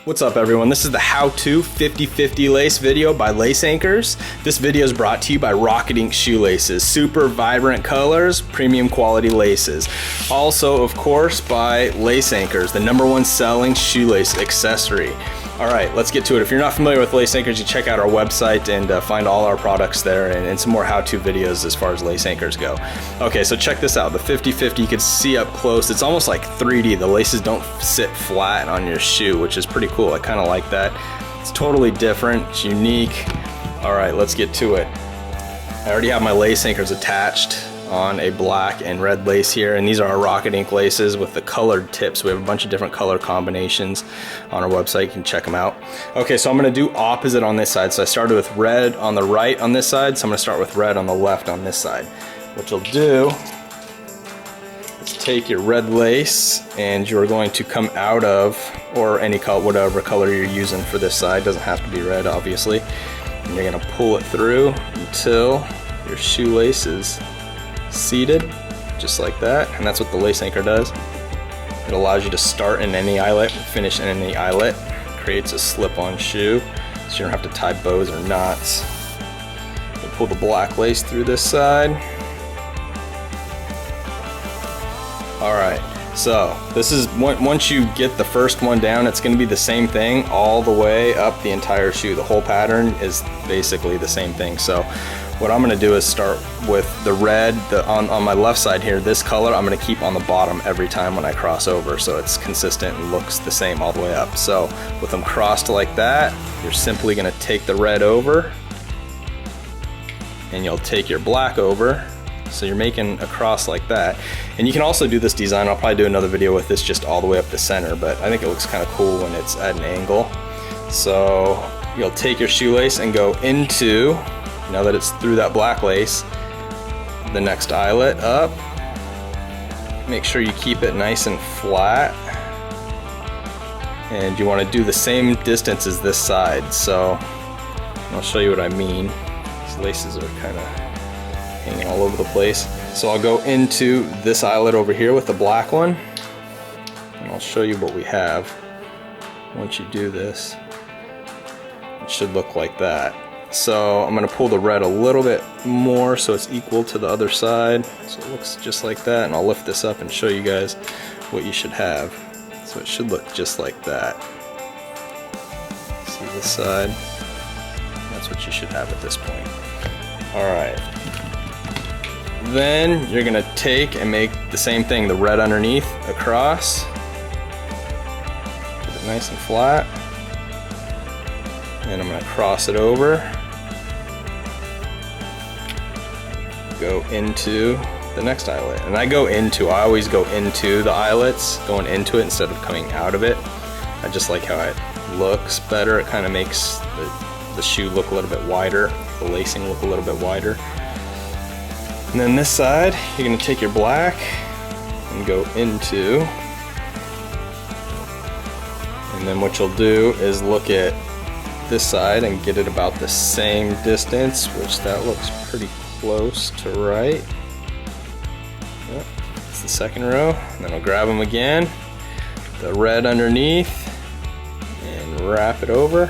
What's up everyone, this is the how-to 50/50 lace video by Lace Anchors. This video is brought to you by Rocket Ink Shoelaces. Super vibrant colors, premium quality laces. Also, of course, by Lace Anchors, the #1 selling shoelace accessory. Alright, let's get to it. If you're not familiar with Lace Anchors, you check out our website and find all our products there and some more how-to videos as far as lace anchors go. Okay, so check this out. The 50/50 you can see up close. It's almost like 3D. The laces don't sit flat on your shoe, which is pretty cool. I kind of like that. It's totally different. It's unique. Alright, let's get to it. I already have my lace anchors attached on a black and red lace here, and these are our Rocket Ink laces with the colored tips. We have a bunch of different color combinations on our website. You can check them out. Okay, so I'm going to do opposite on this side. So I started with red on the right on this side, so I'm going to start with red on the left on this side. What you'll do is take your red lace and you're going to come out of, or any color, whatever color you're using for this side, doesn't have to be red obviously, and you're going to pull it through until your shoelace is seated, just like that, and that's what the lace anchor does. It allows you to start in any eyelet, finish in any eyelet, creates a slip-on shoe, so you don't have to tie bows or knots. You pull the black lace through this side. Alright, so this is, once you get the first one down, it's going to be the same thing all the way up the entire shoe. The whole pattern is basically the same thing. So what I'm going to do is start with the red on my left side here. This color I'm going to keep on the bottom every time when I cross over, so it's consistent and looks the same all the way up. So with them crossed like that, you're simply going to take the red over and you'll take your black over. So you're making a cross like that. And you can also do this design. I'll probably do another video with this just all the way up the center, but I think it looks kind of cool when it's at an angle. So you'll take your shoelace and go into, now that it's through that black lace, the next eyelet up. Make sure you keep it nice and flat. And you want to do the same distance as this side. So I'll show you what I mean. These laces are kind of hanging all over the place. So I'll go into this eyelet over here with the black one, and I'll show you what we have. Once you do this, it should look like that. So I'm going to pull the red a little bit more so it's equal to the other side, so it looks just like that, and I'll lift this up and show you guys what you should have. So it should look just like that. See this side? That's what you should have at this point. Alright. Then you're going to take and make the same thing, the red underneath, across. Get it nice and flat. And I'm going to cross it over. Go into the next eyelet. And I always go into the eyelets, going into it instead of coming out of it. I just like how it looks better. It kind of makes the shoe look a little bit wider, the lacing look a little bit wider. And then this side, you're going to take your black and go into, and then what you'll do is look at this side and get it about the same distance, which that looks pretty close to right. Yep, it's the second row. And then I'll grab them again, the red underneath, and wrap it over.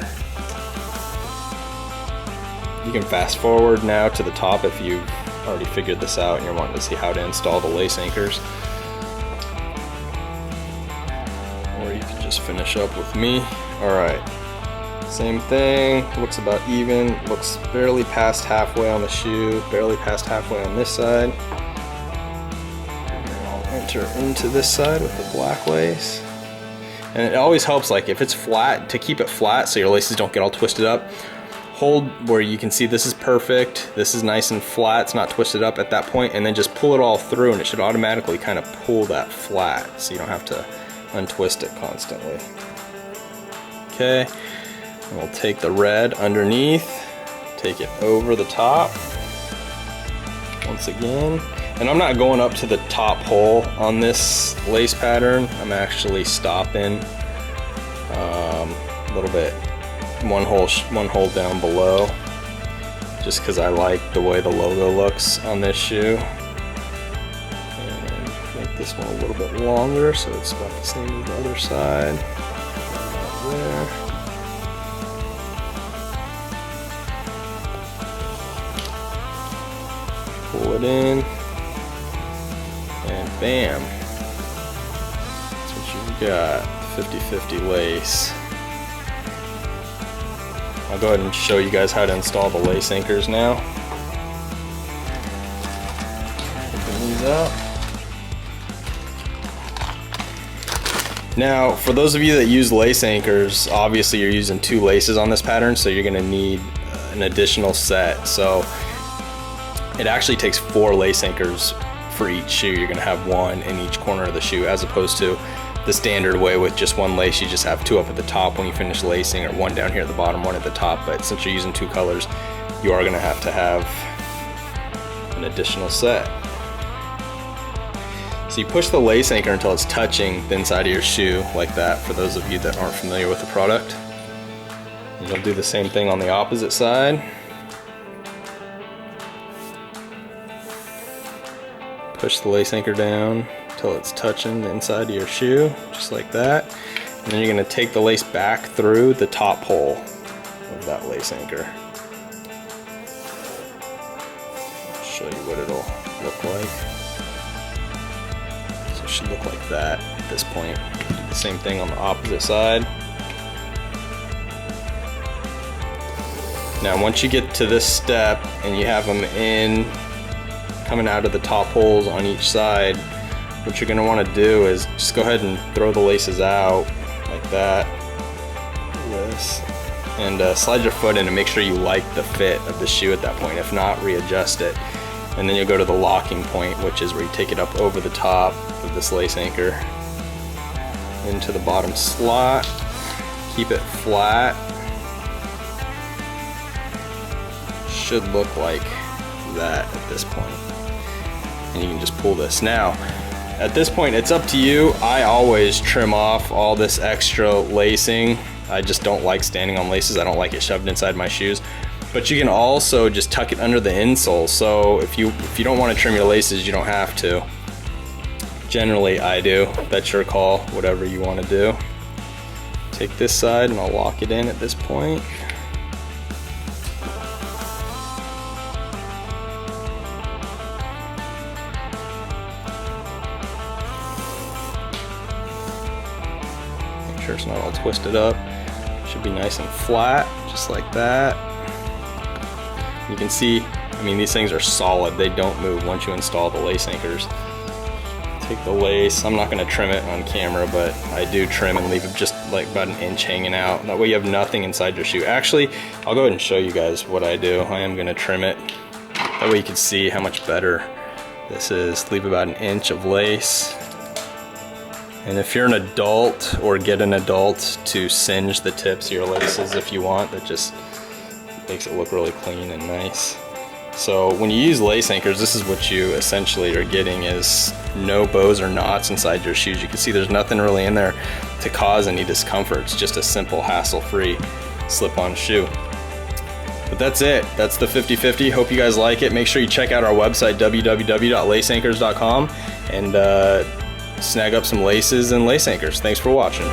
You can fast forward now to the top if you've already figured this out and you're wanting to see how to install the lace anchors. Or you can just finish up with me. Alright, same thing, looks about even, looks barely past halfway on the shoe, barely past halfway on this side. And then I'll enter into this side with the black lace. And it always helps, like if it's flat, to keep it flat so your laces don't get all twisted up. Hold where you can see this is perfect, this is nice and flat, it's not twisted up at that point, and then just pull it all through and it should automatically kind of pull that flat so you don't have to untwist it constantly. Okay, and we'll take the red underneath, take it over the top once again, and I'm not going up to the top hole on this lace pattern. I'm actually stopping a little bit, one hole down below, just because I like the way the logo looks on this shoe. And make this one a little bit longer so it's about the same as the other side. there. Pull it in, and bam. That's what you've got, 50/50 lace. I'll go ahead and show you guys how to install the lace anchors now. Open these up. Now, for those of you that use lace anchors, obviously you're using 2 laces on this pattern, so you're gonna need an additional set. So it actually takes 4 lace anchors for each shoe. You're gonna have 1 in each corner of the shoe, as opposed to the standard way with just 1 lace. You just have 2 up at the top when you finish lacing, or 1 down here at the bottom, 1 at the top. But since you're using 2 colors, you are gonna have to have an additional set. So you push the lace anchor until it's touching the inside of your shoe, like that, for those of you that aren't familiar with the product. And you'll do the same thing on the opposite side. Push the lace anchor down until it's touching the inside of your shoe, just like that. And then you're gonna take the lace back through the top hole of that lace anchor. I'll show you what it'll look like. So it should look like that at this point. Do the same thing on the opposite side. Now once you get to this step and you have them in, coming out of the top holes on each side, what you're going to want to do is just go ahead and throw the laces out like that, this, and slide your foot in and make sure you like the fit of the shoe at that point. If not, readjust it. And then you'll go to the locking point, which is where you take it up over the top of this lace anchor into the bottom slot, keep it flat. Should look like that at this point. And you can just pull this. Now, at this point, it's up to you. I always trim off all this extra lacing. I just don't like standing on laces. I don't like it shoved inside my shoes. But you can also just tuck it under the insole. So if you don't want to trim your laces, you don't have to. Generally, I do. That's your call, whatever you want to do. Take this side and I'll lock it in at this point. It's not all twisted up. Should be nice and flat, just like that. You can see, I mean, these things are solid. They don't move once you install the lace anchors. Take the lace. I'm not going to trim it on camera, but I do trim and leave it just like about an inch hanging out. That way you have nothing inside your shoe. Actually, I'll go ahead and show you guys what I do. I am going to trim it. That way you can see how much better this is. Leave about an inch of lace. And if you're an adult, or get an adult to singe the tips of your laces if you want, that just makes it look really clean and nice. So when you use lace anchors, this is what you essentially are getting, is no bows or knots inside your shoes. You can see there's nothing really in there to cause any discomfort. It's just a simple, hassle-free slip-on shoe. But that's it. That's the 50/50. Hope you guys like it. Make sure you check out our website, www.laceanchors.com, and snag up some laces and lace anchors. Thanks for watching.